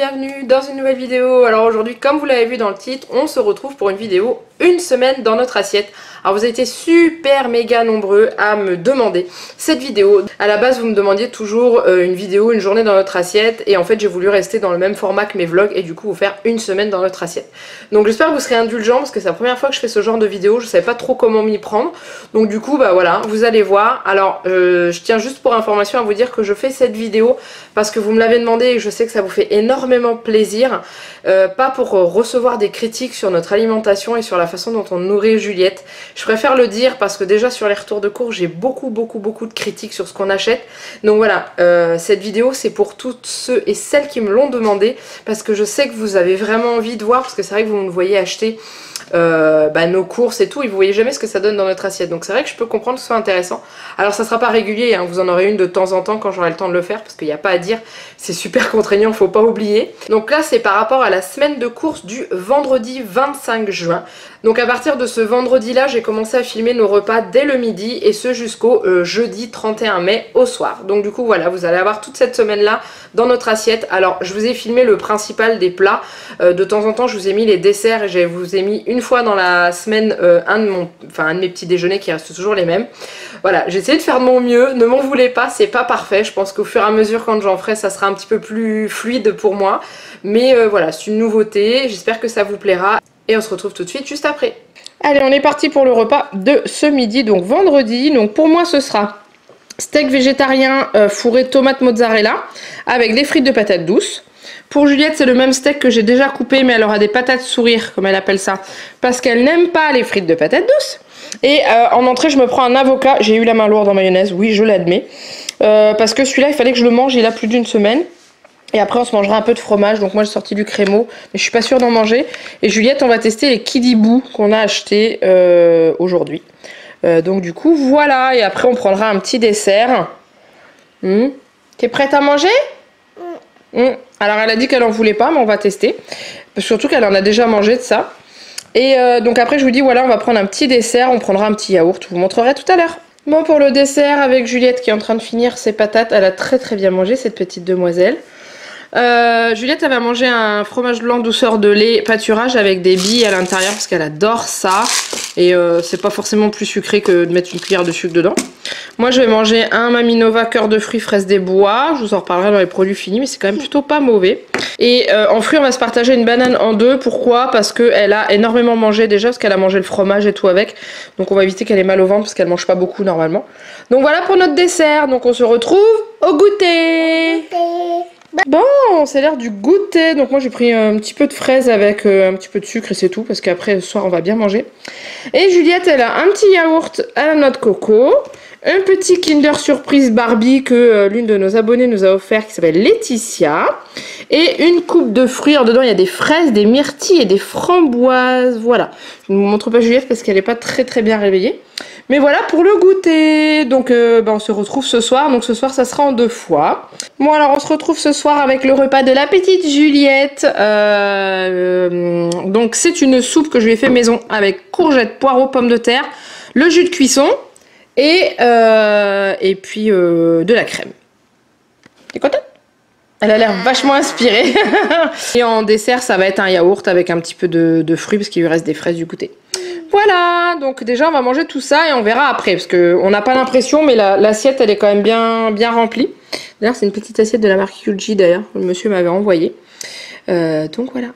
bienvenue dans une nouvelle vidéo. Alors aujourd'hui, comme vous l'avez vu dans le titre, on se retrouve pour une vidéo une semaine dans notre assiette. Alors vous avez été super méga nombreux à me demander cette vidéo. À la base vous me demandiez toujours une vidéo, une journée dans notre assiette, et en fait j'ai voulu rester dans le même format que mes vlogs et du coup vous faire une semaine dans notre assiette. Donc j'espère que vous serez indulgents parce que c'est la première fois que je fais ce genre de vidéo, je savais pas trop comment m'y prendre. Donc du coup bah voilà, vous allez voir. Alors je tiens juste pour information à vous dire que je fais cette vidéo parce que vous me l'avez demandé et je sais que ça vous fait énormément plaisir. Pas pour recevoir des critiques sur notre alimentation et sur la façon dont on nourrit Juliette. Je préfère le dire parce que déjà sur les retours de cours j'ai beaucoup de critiques sur ce qu'on achète. Donc voilà, cette vidéo c'est pour tous ceux et celles qui me l'ont demandé, parce que je sais que vous avez vraiment envie de voir, parce que c'est vrai que vous me voyez acheter nos courses et tout, et vous voyez jamais ce que ça donne dans notre assiette. Donc c'est vrai que je peux comprendre que ce soit intéressant. Alors ça sera pas régulier, hein, vous en aurez une de temps en temps quand j'aurai le temps de le faire, parce qu'il n'y a pas à dire, c'est super contraignant, faut pas oublier. Donc là c'est par rapport à la semaine de course du vendredi 25 juin. Donc à partir de ce vendredi là, j'ai commencé à filmer nos repas dès le midi, et ce jusqu'au jeudi 31 mai au soir. Donc du coup voilà, vous allez avoir toute cette semaine là dans notre assiette. Alors je vous ai filmé le principal des plats, de temps en temps je vous ai mis les desserts, et je vous ai mis une fois dans la semaine un de mes petits déjeuners qui restent toujours les mêmes. Voilà, j'ai essayé de faire de mon mieux, ne m'en voulez pas, c'est pas parfait. Je pense qu'au fur et à mesure quand j'en ferai ça sera un petit peu plus fluide pour moi. Mais voilà, c'est une nouveauté, j'espère que ça vous plaira. Et on se retrouve tout de suite juste après. Allez, on est parti pour le repas de ce midi, donc vendredi. Donc pour moi ce sera steak végétarien fourré tomate mozzarella avec des frites de patates douces. Pour Juliette c'est le même steak que j'ai déjà coupé, mais elle aura des patates sourires comme elle appelle ça, parce qu'elle n'aime pas les frites de patates douces. Et en entrée je me prends un avocat, j'ai eu la main lourde en mayonnaise, oui je l'admets, parce que celui-là il fallait que je le mange, il a plus d'une semaine. Et après on se mangera un peu de fromage, donc moi j'ai sorti du crémeau, mais je suis pas sûre d'en manger. Et Juliette on va tester les Kidibou qu'on a achetés aujourd'hui. Donc du coup voilà, et après on prendra un petit dessert. T'es prête à manger? Alors elle a dit qu'elle en voulait pas, mais on va tester. Surtout qu'elle en a déjà mangé de ça. Et donc après je vous dis voilà, on va prendre un petit dessert, on prendra un petit yaourt, je vous montrerai tout à l'heure. Bon, pour le dessert avec Juliette qui est en train de finir ses patates, elle a très bien mangé cette petite demoiselle. Juliette elle va manger un fromage blanc douceur de lait pâturage avec des billes à l'intérieur parce qu'elle adore ça, et c'est pas forcément plus sucré que de mettre une cuillère de sucre dedans. Moi je vais manger un Maminova cœur de fruits fraises des bois, je vous en reparlerai dans les produits finis, mais c'est quand même plutôt pas mauvais. Et en fruits on va se partager une banane en deux. Pourquoi? Parce qu'elle a énormément mangé déjà, parce qu'elle a mangé le fromage et tout avec, donc on va éviter qu'elle ait mal au ventre parce qu'elle mange pas beaucoup normalement. Donc voilà pour notre dessert, donc on se retrouve au goûter. Bon, c'est l'heure du goûter. Donc moi j'ai pris un petit peu de fraises avec un petit peu de sucre et c'est tout, parce qu'après ce soir on va bien manger. Et Juliette elle a un petit yaourt à la noix de coco, un petit Kinder Surprise Barbie que l'une de nos abonnées nous a offert qui s'appelle Laetitia, et une coupe de fruits. Alors dedans il y a des fraises, des myrtilles et des framboises. Voilà, je ne vous montre pas Juliette parce qu'elle n'est pas très bien réveillée. Mais voilà pour le goûter. Donc on se retrouve ce soir. Donc ce soir ça sera en deux fois. Bon alors on se retrouve ce soir avec le repas de la petite Juliette. Donc c'est une soupe que je lui ai fait maison avec courgettes, poireaux, pommes de terre, le jus de cuisson et puis de la crème. T'es contente? Elle a l'air vachement inspirée. Et en dessert ça va être un yaourt avec un petit peu de fruits parce qu'il lui reste des fraises du goûter. Voilà, donc déjà on va manger tout ça et on verra après, parce qu'on n'a pas l'impression, mais l'assiette elle est quand même bien remplie. D'ailleurs c'est une petite assiette de la marque Yuji d'ailleurs, le monsieur m'avait envoyé. Donc voilà.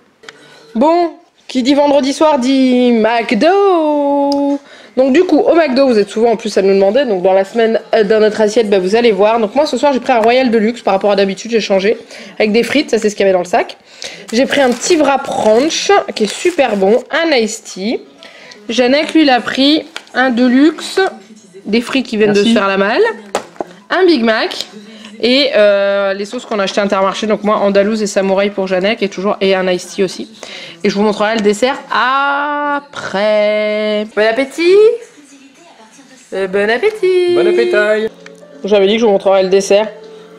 Bon, qui dit vendredi soir dit McDo. Donc du coup au McDo vous êtes souvent en plus à nous demander, donc dans la semaine dans notre assiette vous allez voir. Donc moi ce soir j'ai pris un Royal Deluxe par rapport à d'habitude, j'ai changé avec des frites, ça c'est ce qu'il y avait dans le sac. J'ai pris un petit wrap ranch qui est super bon, un iced tea. Janek lui il a pris un Deluxe, des frites qui viennent de se faire la malle, un Big Mac et les sauces qu'on a achetées à Intermarché. Donc moi andalouse et samouraï pour Janek et un iced tea aussi. Et je vous montrerai le dessert après. Bon appétit. Bon appétit. Bon appétit. J'avais dit que je vous montrerai le dessert.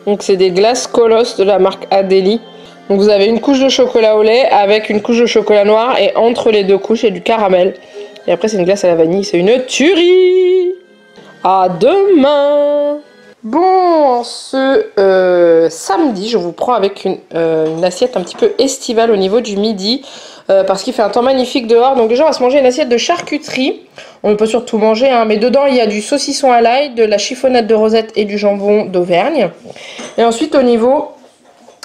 Donc c'est des glaces Colosse de la marque Adélie. Donc vous avez une couche de chocolat au lait avec une couche de chocolat noir, et entre les deux couches il y a du caramel. Et après c'est une glace à la vanille, c'est une tuerie. À demain. Bon, ce samedi, je vous prends avec une assiette un petit peu estivale au niveau du midi. Parce qu'il fait un temps magnifique dehors. Donc déjà, on va se manger une assiette de charcuterie. On ne peut surtout manger, hein, mais dedans, il y a du saucisson à l'ail, de la chiffonnade de rosette et du jambon d'Auvergne. Et ensuite, au niveau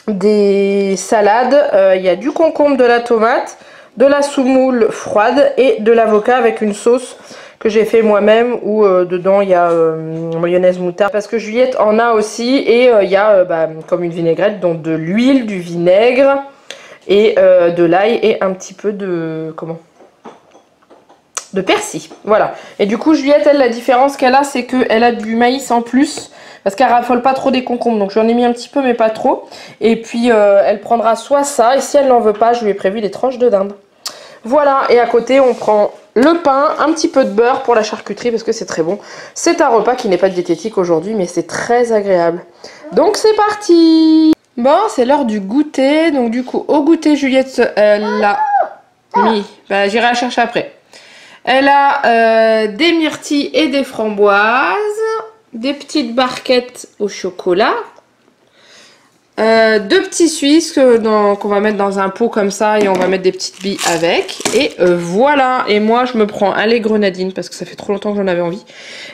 des salades, il y a du concombre, de la tomate, de la semoule froide et de l'avocat avec une sauce que j'ai fait moi-même où dedans il y a mayonnaise moutarde parce que Juliette en a aussi et il y a comme une vinaigrette, donc de l'huile, du vinaigre et de l'ail et un petit peu de de persil. Voilà. Et du coup Juliette, elle, la différence qu'elle a, c'est qu'elle a du maïs en plus parce qu'elle raffole pas trop des concombres, donc j'en ai mis un petit peu mais pas trop. Et puis elle prendra soit ça, et si elle n'en veut pas, je lui ai prévu des tranches de dinde. Voilà, et à côté on prend le pain, un petit peu de beurre pour la charcuterie parce que c'est très bon. C'est un repas qui n'est pas diététique aujourd'hui, mais c'est très agréable. Donc c'est parti! Bon, c'est l'heure du goûter. Donc du coup, au goûter, Juliette, elle a mis... Bah, j'irai la chercher après. Elle a des myrtilles et des framboises, des petites barquettes au chocolat, deux petits suisses qu'on va mettre dans un pot comme ça et on va mettre des petites billes avec. Et voilà. Et moi, je me prends un lait grenadine parce que ça fait trop longtemps que j'en avais envie.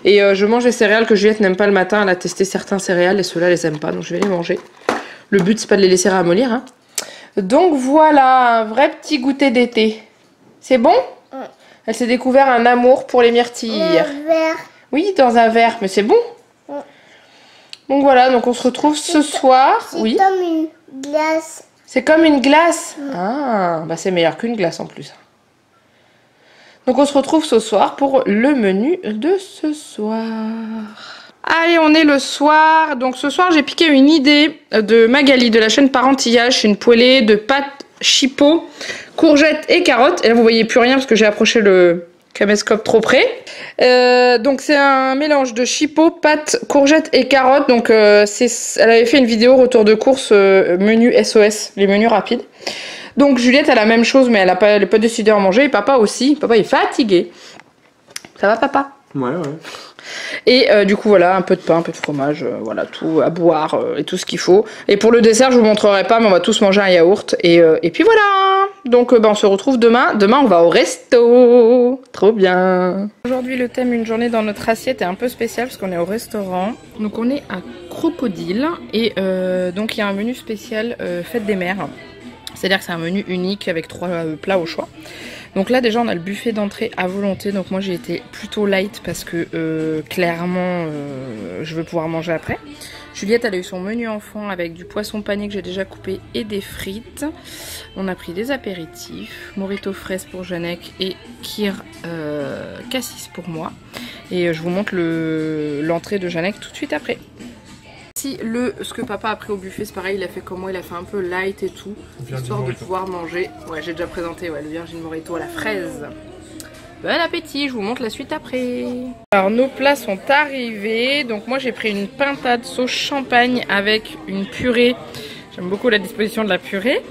Et je mange les céréales que Juliette n'aime pas le matin. Elle a testé certains céréales et ceux-là, elle les aime pas. Donc je vais les manger. Le but, c'est pas de les laisser ramollir. Hein. Donc voilà, un vrai petit goûter d'été. C'est bon? Elle s'est découvert un amour pour les myrtilles hier. Oui, dans un verre, mais c'est bon. Donc voilà, donc on se retrouve ce soir. Oui. C'est comme une glace. C'est comme une glace. Ah, bah c'est meilleur qu'une glace en plus. Donc on se retrouve ce soir pour le menu de ce soir. Allez, on est le soir. Donc ce soir, j'ai piqué une idée de Magali de la chaîne Parentillage. C'est une poêlée de pâtes chipot, courgettes et carottes. Et là, vous voyez plus rien parce que j'ai approché le caméscope trop près. Donc c'est un mélange de chipot, pâtes, courgettes et carottes. Donc elle avait fait une vidéo retour de course menu SOS, les menus rapides. Donc Juliette a la même chose, mais elle n'a pas décidé à en manger. Et papa aussi. Papa est fatigué. Ça va, papa? Ouais, ouais. Et du coup voilà, un peu de pain, un peu de fromage, voilà, tout à boire et tout ce qu'il faut. Et pour le dessert, je vous montrerai pas, mais on va tous manger un yaourt. Et puis voilà. Donc on se retrouve demain. Demain, on va au resto. Trop bien. Aujourd'hui, le thème une journée dans notre assiette est un peu spécial parce qu'on est au restaurant. Donc on est à Crocodile. Et donc il y a un menu spécial fête des mères. C'est-à-dire que c'est un menu unique avec 3 plats au choix. Donc là déjà on a le buffet d'entrée à volonté, donc moi j'ai été plutôt light parce que clairement je veux pouvoir manger après. Juliette elle a eu son menu enfant avec du poisson pané que j'ai déjà coupé et des frites. On a pris des apéritifs, Morito fraise pour Janek et Kir cassis pour moi. Et je vous montre l'entrée de Janek tout de suite après. Si ce que papa a pris au buffet, c'est pareil, il a fait comme moi, il a fait un peu light et tout, histoire de pouvoir manger. Ouais, j'ai déjà présenté le Virgin Morito à la fraise. Bon appétit, je vous montre la suite après. Alors nos plats sont arrivés, donc moi j'ai pris une pintade sauce champagne avec une purée. J'aime beaucoup la disposition de la purée.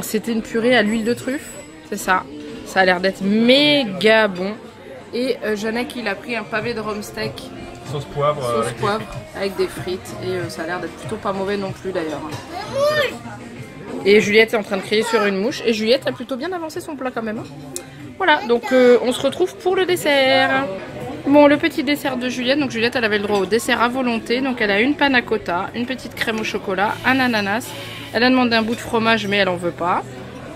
C'était une purée à l'huile de truffe, c'est ça. Ça a l'air d'être méga bon. Et Janek il a pris un pavé de rhum steak. Sauce poivre, avec des frites et ça a l'air d'être plutôt pas mauvais non plus d'ailleurs. Et Juliette est en train de crier sur une mouche et Juliette a plutôt bien avancé son plat quand même. Voilà, donc on se retrouve pour le dessert. Bon, le petit dessert de Juliette, donc Juliette elle avait le droit au dessert à volonté, donc elle a une panna cotta, une petite crème au chocolat, un ananas. Elle a demandé un bout de fromage mais elle en veut pas.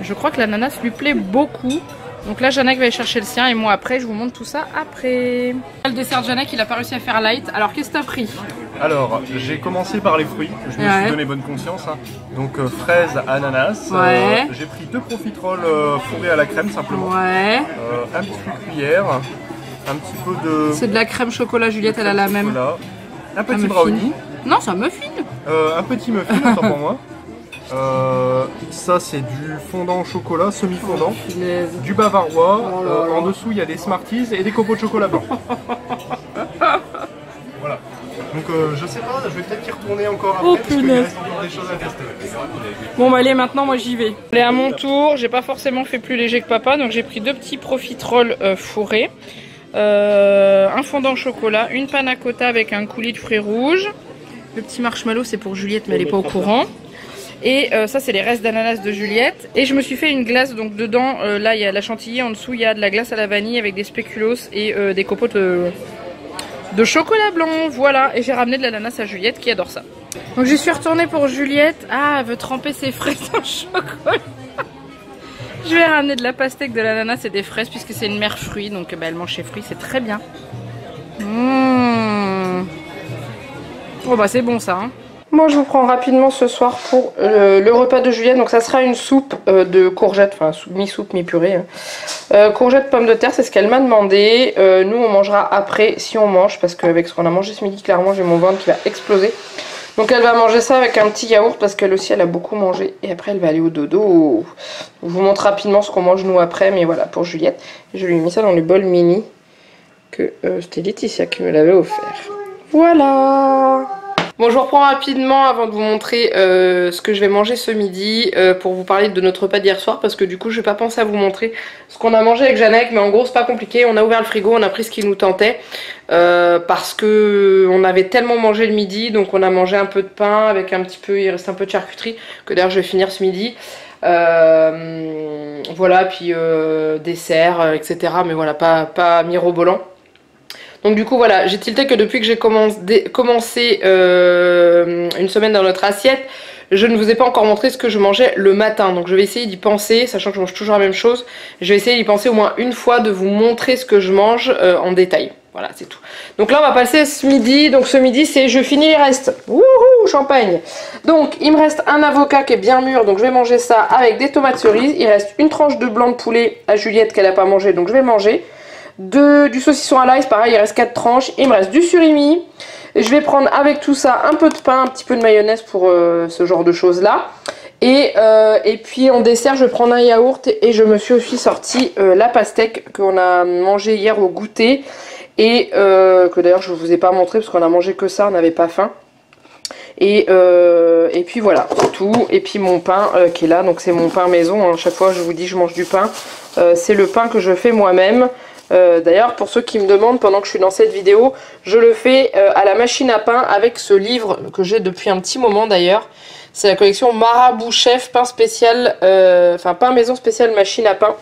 Je crois que l'ananas lui plaît beaucoup. Donc là, Janek va aller chercher le sien et moi après, je vous montre tout ça après. Le dessert de Janek, il a pas réussi à faire light. Alors, qu'est-ce que t'as pris? Alors, j'ai commencé par les fruits. Je me suis donné bonne conscience. Hein. Donc, fraise, ananas. Ouais. J'ai pris 2 profiteroles fourrés à la crème simplement. Ouais. Un biscuit cuillère. Un petit peu de... C'est de la crème chocolat, Juliette, elle a la même. Un petit brownie. Non, c'est un muffin. Un petit muffin, autant pour moi. Ça c'est du fondant au chocolat, semi-fondant, du bavarois, en dessous il y a des Smarties et des copeaux de chocolat blanc. Voilà. Donc je sais pas, je vais peut-être y retourner encore après parce qu'il reste encore des choses à tester. Bon bah allez, maintenant moi j'y vais. Allez, à mon tour, j'ai pas forcément fait plus léger que papa, donc j'ai pris 2 petits profiteroles fourrés. un fondant au chocolat, une panna cotta avec un coulis de fruits rouges. Le petit marshmallow c'est pour Juliette mais elle n'est pas au courant. Et ça c'est les restes d'ananas de Juliette. Et je me suis fait une glace, donc dedans là il y a la chantilly, en dessous il y a de la glace à la vanille avec des spéculoos et des copeaux de chocolat blanc. Voilà, et j'ai ramené de l'ananas à Juliette qui adore ça. Donc j'y suis retournée pour Juliette. Ah, elle veut tremper ses fraises dans le chocolat. Je vais ramener de la pastèque, de l'ananas et des fraises puisque c'est une mère fruit, donc bah, elle mange ses fruits, c'est très bien. Oh bah c'est bon ça hein. Moi je vous prends rapidement ce soir pour le repas de Juliette. Donc ça sera une soupe de courgettes, enfin mi-soupe mi-purée hein. Courgettes pommes de terre, c'est ce qu'elle m'a demandé. Nous on mangera après si on mange, parce qu'avec ce qu'on a mangé ce midi, clairement j'ai mon ventre qui va exploser. Donc elle va manger ça avec un petit yaourt parce qu'elle aussi elle a beaucoup mangé. Et après elle va aller au dodo. Je vous montre rapidement ce qu'on mange nous après, mais voilà pour Juliette. Je lui ai mis ça dans le bol mini que c'était Laetitia qui me l'avait offert. Voilà. Bon, je vous reprends rapidement avant de vous montrer ce que je vais manger ce midi pour vous parler de notre repas d'hier soir, parce que du coup je vais pas penser à vous montrer ce qu'on a mangé avec Janek, mais en gros c'est pas compliqué. On a ouvert le frigo, on a pris ce qui nous tentait parce que on avait tellement mangé le midi, donc on a mangé un peu de pain avec un petit peu, il reste un peu de charcuterie que d'ailleurs je vais finir ce midi. Voilà, puis dessert, etc. Mais voilà, pas mirobolant. Donc du coup voilà, j'ai tilté que depuis que j'ai commencé une semaine dans notre assiette, je ne vous ai pas encore montré ce que je mangeais le matin. Donc je vais essayer d'y penser, sachant que je mange toujours la même chose. Je vais essayer d'y penser au moins une fois, de vous montrer ce que je mange en détail. Voilà, c'est tout. Donc là on va passer ce midi. Donc ce midi c'est je finis les restes. Wouhou, champagne. Donc il me reste un avocat qui est bien mûr, donc je vais manger ça avec des tomates cerises. Il reste une tranche de blanc de poulet à Juliette qu'elle n'a pas mangé, donc je vais le manger. Du saucisson à l'ail, pareil, il reste 4 tranches. Il me reste du surimi. Je vais prendre avec tout ça un peu de pain, un petit peu de mayonnaise pour ce genre de choses là. Et puis en dessert, je vais prendre un yaourt. Et je me suis aussi sorti la pastèque qu'on a mangé hier au goûter. Et que d'ailleurs je ne vous ai pas montré parce qu'on a mangé que ça, on n'avait pas faim. Et puis voilà, c'est tout. Et puis mon pain qui est là, donc c'est mon pain maison. Hein. Chaque fois je vous dis je mange du pain. C'est le pain que je fais moi-même. D'ailleurs pour ceux qui me demandent pendant que je suis dans cette vidéo, je le fais à la machine à pain avec ce livre que j'ai depuis un petit moment d'ailleurs. C'est la collection Marabout Chef pain spécial, enfin pain maison spécial machine à pain.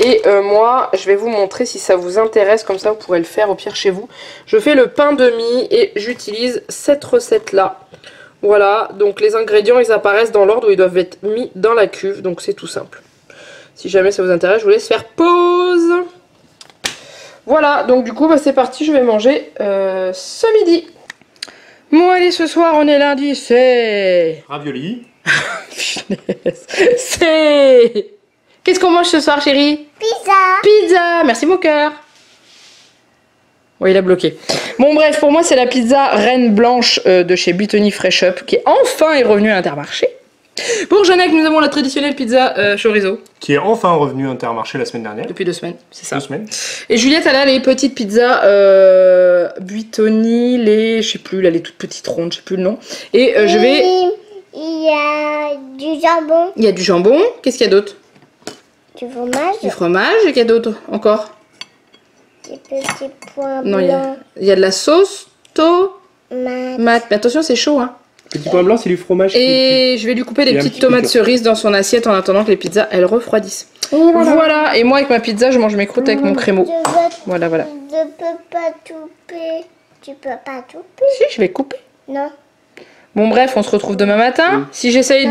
Et moi je vais vous montrer si ça vous intéresse, comme ça vous pourrez le faire au pire chez vous. Je fais le pain de mie et j'utilise cette recette là. Voilà, donc les ingrédients ils apparaissent dans l'ordre où ils doivent être mis dans la cuve, donc c'est tout simple. Si jamais ça vous intéresse, je vous laisse faire pause. Voilà, donc du coup bah, c'est parti, je vais manger ce midi. Bon allez, ce soir on est lundi, c'est... Ravioli. C'est... Qu'est-ce qu'on mange ce soir chérie? Pizza. Pizza, merci mon cœur. Oui, il a bloqué. Bon bref, pour moi c'est la pizza reine blanche de chez Buitoni Fresh Up qui enfin est revenue à Intermarché. Pour Janek, nous avons la traditionnelle pizza chorizo. Qui est enfin revenu à Intermarché la semaine dernière. Depuis 2 semaines, c'est ça. 2 semaines. Et Juliette, elle a les petites pizzas Buitoni, les... je sais plus, là, les toutes petites rondes, je sais plus le nom. Et je vais... Il y a du jambon. Il y a du jambon. Qu'est-ce qu'il y a d'autre? Du fromage. Du fromage. Et qu'il y a d'autre encore? Des petits pois Non, blancs. il y a de la sauce tomate. Mais attention, c'est chaud, hein. Petit pain blanc, c'est du fromage. Et je vais lui couper des petites tomates cerises dans son assiette en attendant que les pizzas, elles refroidissent. Voilà. Et moi, avec ma pizza, je mange mes croûtes avec mon crémeau. Voilà. Je peux pas couper. Tu peux pas couper? Si, je vais couper. Non. Bon bref, on se retrouve demain matin. Si j'essaye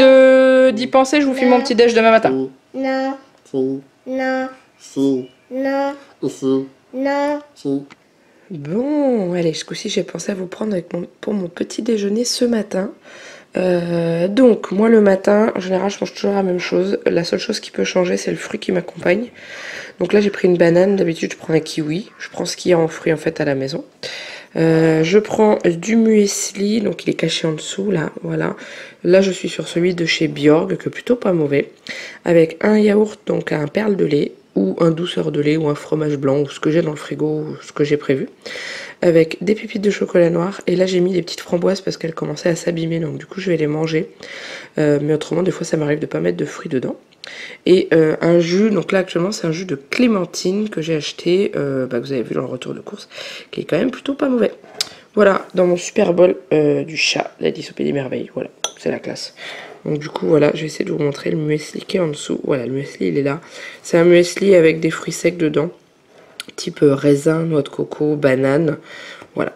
d'y penser, je vous filme mon petit déj demain matin. Non. Si, Non. si, Non. ici, Non. si. Bon, allez, ce coup-ci, j'ai pensé à vous prendre pour mon petit déjeuner ce matin. Donc, moi le matin, en général, je mange toujours la même chose. La seule chose qui peut changer, c'est le fruit qui m'accompagne. Donc là, j'ai pris une banane. D'habitude, je prends un kiwi. Je prends ce qu'il y a en fruits, en fait, à la maison. Je prends du muesli, donc il est caché en dessous, là, voilà. Là, je suis sur celui de chez Bjorg, que plutôt pas mauvais. Avec un yaourt, donc un perle de lait, ou un douceur de lait, ou un fromage blanc, ou ce que j'ai dans le frigo, ou ce que j'ai prévu. Avec des pépites de chocolat noir. Et là, j'ai mis des petites framboises parce qu'elles commençaient à s'abîmer, donc du coup, je vais les manger. Mais autrement, des fois, ça m'arrive de pas mettre de fruits dedans. Et un jus, donc là actuellement c'est un jus de clémentine que j'ai acheté, que vous avez vu dans le retour de course, qui est quand même plutôt pas mauvais. Voilà, dans mon super bol du chat, l'Alice au Pays des Merveilles, voilà, c'est la classe. Donc du coup voilà, je vais essayer de vous montrer le muesli qui est en dessous. Voilà, le muesli il est là. C'est un muesli avec des fruits secs dedans, type raisin, noix de coco, banane, voilà.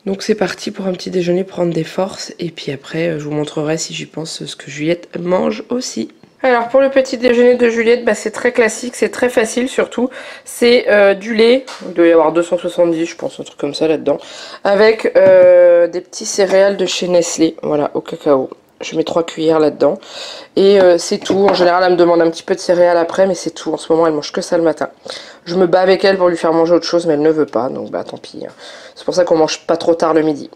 Donc c'est parti pour un petit déjeuner, prendre des forces, et puis après je vous montrerai si j'y pense ce que Juliette mange aussi. Alors pour le petit déjeuner de Juliette, bah, c'est très classique, c'est très facile surtout. C'est du lait, il doit y avoir 270 je pense, un truc comme ça là-dedans. Avec des petits céréales de chez Nestlé, voilà, au cacao. Je mets 3 cuillères là-dedans. Et c'est tout. En général, elle me demande un petit peu de céréales après, mais c'est tout. En ce moment, elle mange que ça le matin. Je me bats avec elle pour lui faire manger autre chose, mais elle ne veut pas. Donc bah tant pis. C'est pour ça qu'on mange pas trop tard le midi.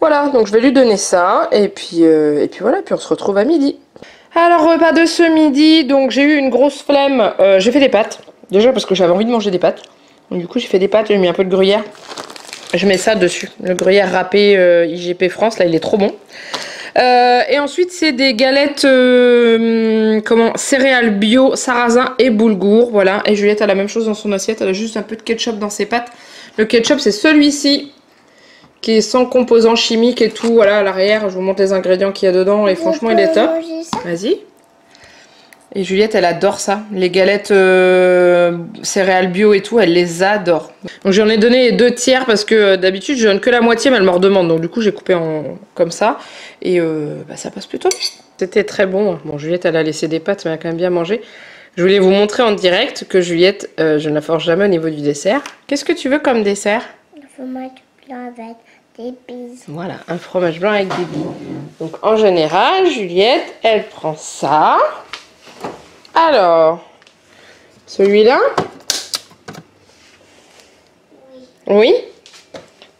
Voilà, donc je vais lui donner ça. Et puis voilà, puis on se retrouve à midi. Alors repas de ce midi, donc j'ai eu une grosse flemme, j'ai fait des pâtes, déjà parce que j'avais envie de manger des pâtes, donc du coup j'ai fait des pâtes, j'ai mis un peu de gruyère, je mets ça dessus, le gruyère râpé IGP France, là il est trop bon. Et ensuite c'est des galettes céréales bio, sarrasin et boulgour, voilà, et Juliette a la même chose dans son assiette, elle a juste un peu de ketchup dans ses pâtes. Le ketchup c'est celui-ci, qui est sans composants chimiques et tout, voilà, à l'arrière, je vous montre les ingrédients qu'il y a dedans, et franchement il est top. Vas-y. Et Juliette, elle adore ça, les galettes céréales bio et tout, elle les adore. Donc j'en ai donné 2 tiers parce que d'habitude je donne que la moitié, mais elle me redemande, donc du coup j'ai coupé comme ça, et bah, ça passe plutôt. C'était très bon. Bon, Juliette elle a laissé des pâtes, mais elle a quand même bien mangé. Je voulais vous montrer en direct que Juliette, je ne la force jamais au niveau du dessert. Qu'est-ce que tu veux comme dessert? Le fromage blanc avec des billes. Voilà, un fromage blanc avec des billes. Donc en général, Juliette, elle prend ça. Alors, celui-là? Oui. Donc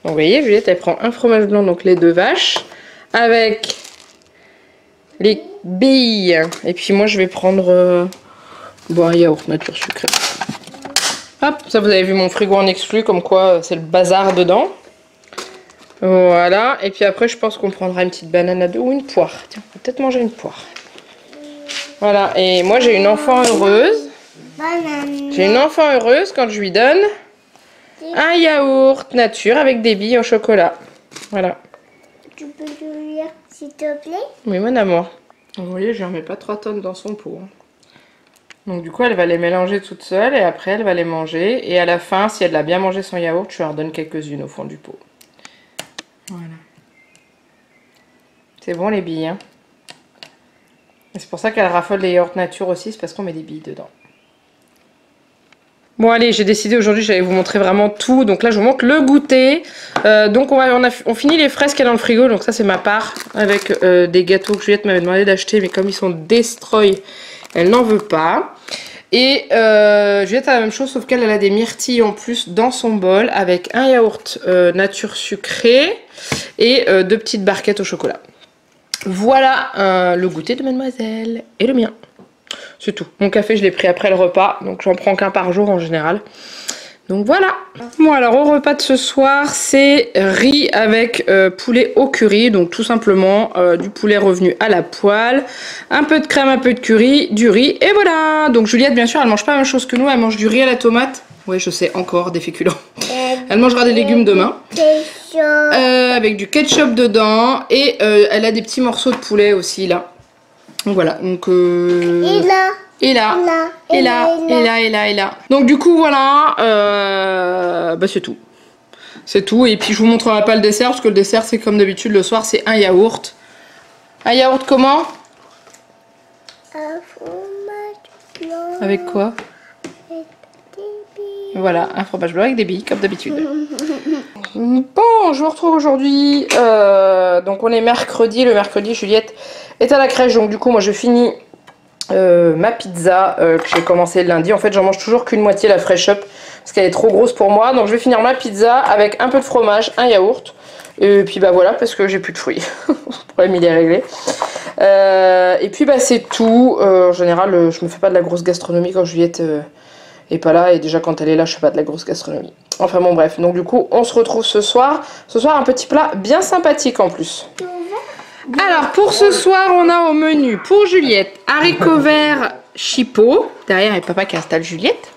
vous voyez, Juliette, elle prend un fromage blanc, donc lait de vache, avec les billes. Et puis moi, je vais prendre bon, un yaourt nature sucrée. Hop, ça vous avez vu mon frigo en exclu, comme quoi c'est le bazar dedans. Voilà, et puis après je pense qu'on prendra une petite banane à 2 ou une poire. Tiens, on va peut-être manger une poire. Voilà, et moi j'ai une enfant heureuse. J'ai une enfant heureuse quand je lui donne un yaourt nature avec des billes au chocolat. Voilà. Tu peux le lire s'il te plaît? Oui, mon amour. Vous voyez, je ne remets pas 3 tonnes dans son pot. Donc du coup, elle va les mélanger toute seule et après elle va les manger. Et à la fin, si elle a bien mangé son yaourt, je leur donne quelques-unes au fond du pot. Voilà. C'est bon les billes, hein. C'est pour ça qu'elle raffole les yaourts nature aussi, c'est parce qu'on met des billes dedans. Bon allez, j'ai décidé aujourd'hui, j'allais vous montrer vraiment tout. Donc là, je vous montre le goûter. Donc on finit les fraises qu'il y a dans le frigo. Donc ça, c'est ma part avec des gâteaux que Juliette m'avait demandé d'acheter. Mais comme ils sont destroy, elle n'en veut pas. Et Juliette a la même chose, sauf qu'elle a des myrtilles en plus dans son bol avec un yaourt nature sucré et 2 petites barquettes au chocolat. Voilà le goûter de mademoiselle et le mien. C'est tout. Mon café, je l'ai pris après le repas, donc j'en prends qu'un par jour en général. Donc voilà. Bon alors au repas de ce soir, c'est riz avec poulet au curry. Donc tout simplement du poulet revenu à la poêle, un peu de crème, un peu de curry, du riz et voilà. Donc Juliette bien sûr elle mange pas la même chose que nous, elle mange du riz à la tomate. Oui je sais, encore des féculents. Elle mangera des légumes demain. Avec du ketchup dedans et elle a des petits morceaux de poulet aussi là. Donc voilà, donc et là. Donc du coup voilà, bah c'est tout. C'est tout, et puis je vous montrerai pas le dessert, parce que le dessert c'est comme d'habitude le soir, c'est un yaourt. Un yaourt comment? Un fromage blanc. Avec quoi? Avec des billes. Voilà, un fromage blanc avec des billes, comme d'habitude. Bon, je vous retrouve aujourd'hui, donc on est mercredi, le mercredi Juliette est à la crèche, donc du coup moi je finis ma pizza que j'ai commencé le lundi. En fait j'en mange toujours qu'une moitié, la fresh up, parce qu'elle est trop grosse pour moi, donc je vais finir ma pizza avec un peu de fromage, un yaourt, et puis bah voilà, parce que j'ai plus de fruits, le problème il est réglé. Et puis bah c'est tout, en général je me fais pas de la grosse gastronomie quand Juliette est pas là, et déjà quand elle est là je fais pas de la grosse gastronomie. Enfin bon bref, donc du coup on se retrouve ce soir un petit plat bien sympathique en plus. Alors pour ce soir, on a au menu pour Juliette haricots verts chipot. Derrière, il y a papa qui installe Juliette.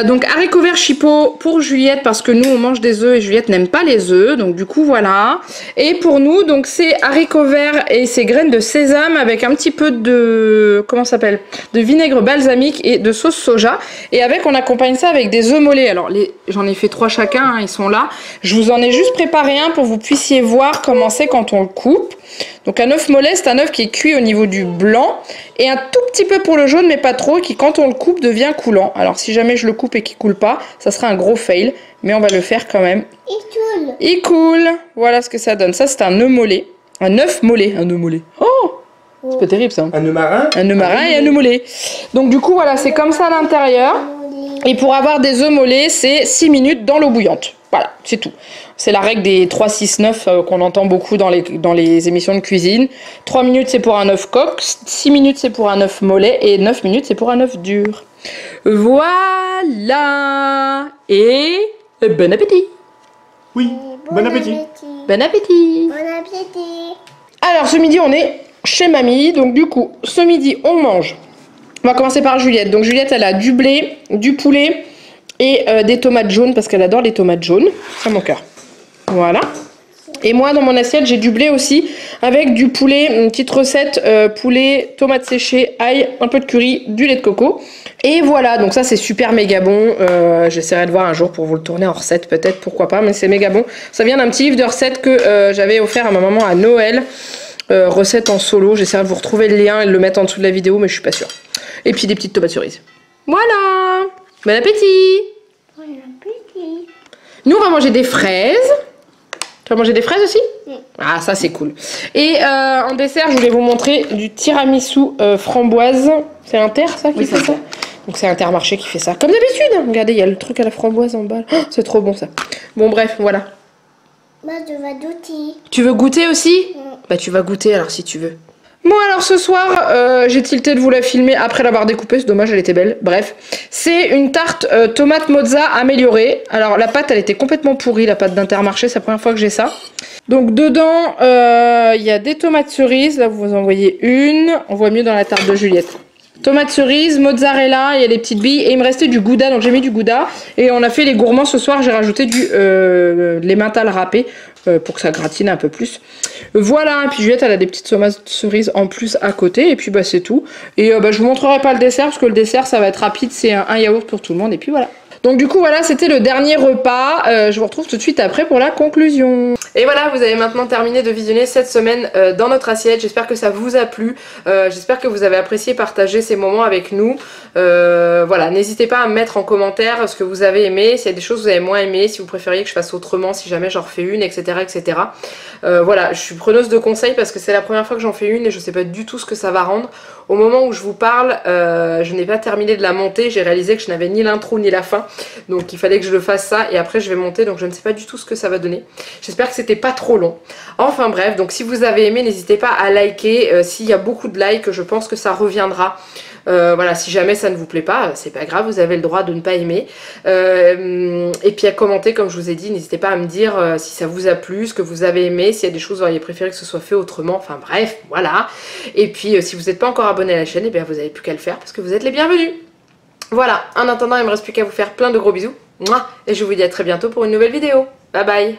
Donc haricots verts chipot pour Juliette parce que nous on mange des œufs et Juliette n'aime pas les œufs, donc du coup voilà. Et pour nous donc c'est haricots verts et ces graines de sésame avec un petit peu de comment ça s'appelle, de vinaigre balsamique et de sauce soja. Et avec on accompagne ça avec des œufs mollets. Alors j'en ai fait 3 chacun, hein, ils sont là. Je vous en ai juste préparé un pour que vous puissiez voir comment c'est quand on le coupe. Donc un œuf mollet, c'est un œuf qui est cuit au niveau du blanc et un tout petit peu pour le jaune, mais pas trop, qui quand on le coupe devient coulant. Alors si jamais je le coupe et qu'il coule pas, ça sera un gros fail, mais on va le faire quand même. Il coule. Il coule. Voilà ce que ça donne. Ça c'est un œuf mollet. Un œuf mollet. Un œuf mollet. Oh, c'est pas terrible ça. Un nœud marin. Un œuf marin et un œuf mollet. Donc du coup voilà, c'est comme ça à l'intérieur. Et pour avoir des œufs mollets, c'est 6 minutes dans l'eau bouillante. Voilà, c'est tout. C'est la règle des 3-6-9 qu'on entend beaucoup dans les émissions de cuisine. 3 minutes c'est pour un œuf coq, 6 minutes c'est pour un œuf mollet et 9 minutes c'est pour un œuf dur. Voilà. Et bon appétit. Oui, bon appétit. Bon appétit. Bon appétit. Alors ce midi on est chez mamie, donc du coup ce midi on mange. On va commencer par Juliette. Donc Juliette elle a du blé, du poulet et des tomates jaunes parce qu'elle adore les tomates jaunes. C'est mon cœur. Voilà. Et moi dans mon assiette j'ai du blé aussi avec du poulet, une petite recette poulet, tomates séchées, ail, un peu de curry, du lait de coco. Et voilà, donc ça c'est super méga bon. J'essaierai de voir un jour pour vous le tourner en recette peut-être, pourquoi pas, mais c'est méga bon. Ça vient d'un petit livre de recettes que j'avais offert à ma maman à Noël. Recette en solo, j'essaierai de vous retrouver le lien et de le mettre en dessous de la vidéo, mais je suis pas sûre. Et puis des petites tomates cerises. Voilà. Bon appétit. Bon appétit. Nous on va manger des fraises. Tu vas manger des fraises aussi? Ah ça c'est cool. Et en dessert je voulais vous montrer du tiramisu framboise. C'est Inter ça qui fait ça? Donc c'est Intermarché qui fait ça. Comme d'habitude, hein. Regardez, il y a le truc à la framboise en bas. Oh, c'est trop bon ça. Bon bref, voilà. Moi je vais goûter. Tu veux goûter aussi? Bah tu vas goûter alors si tu veux. Bon alors ce soir, j'ai tilté de vous la filmer après l'avoir découpée, c'est dommage, elle était belle. Bref, c'est une tarte tomate mozza améliorée. Alors la pâte elle était complètement pourrie, la pâte d'Intermarché, c'est la première fois que j'ai ça. Donc dedans, il y a des tomates cerises, là vous en voyez une, on voit mieux dans la tarte de Juliette. Tomates cerises, mozzarella, il y a des petites billes et il me restait du gouda, donc j'ai mis du gouda. Et on a fait les gourmands ce soir, j'ai rajouté de l'emmental râpé pour que ça gratine un peu plus. Voilà, et puis Juliette elle a des petites tomates cerises en plus à côté et puis bah c'est tout. Et je vous montrerai pas le dessert parce que le dessert ça va être rapide, c'est un yaourt pour tout le monde et puis voilà. Donc du coup voilà, c'était le dernier repas. Je vous retrouve tout de suite après pour la conclusion. Et voilà, vous avez maintenant terminé de visionner cette semaine dans notre assiette. J'espère que ça vous a plu. J'espère que vous avez apprécié partager ces moments avec nous. Voilà, n'hésitez pas à me mettre en commentaire ce que vous avez aimé, s'il y a des choses que vous avez moins aimé, si vous préfériez que je fasse autrement, si jamais j'en refais une, etc. etc. Voilà, je suis preneuse de conseils parce que c'est la première fois que j'en fais une et je sais pas du tout ce que ça va rendre. Au moment où je vous parle, je n'ai pas terminé de la monter, j'ai réalisé que je n'avais ni l'intro ni la fin. Donc il fallait que je le fasse ça et après je vais monter, donc je ne sais pas du tout ce que ça va donner. J'espère que c'était pas trop long. Enfin bref, donc si vous avez aimé, n'hésitez pas à liker. S'il y a beaucoup de likes, je pense que ça reviendra. Voilà, si jamais ça ne vous plaît pas, c'est pas grave, vous avez le droit de ne pas aimer. Et puis à commenter, comme je vous ai dit, n'hésitez pas à me dire si ça vous a plu, ce que vous avez aimé, s'il y a des choses que vous auriez préféré que ce soit fait autrement, enfin bref, voilà. Et puis si vous n'êtes pas encore abonné à la chaîne, eh bien vous n'avez plus qu'à le faire parce que vous êtes les bienvenus. Voilà, en attendant, il me reste plus qu'à vous faire plein de gros bisous. Et je vous dis à très bientôt pour une nouvelle vidéo. Bye bye.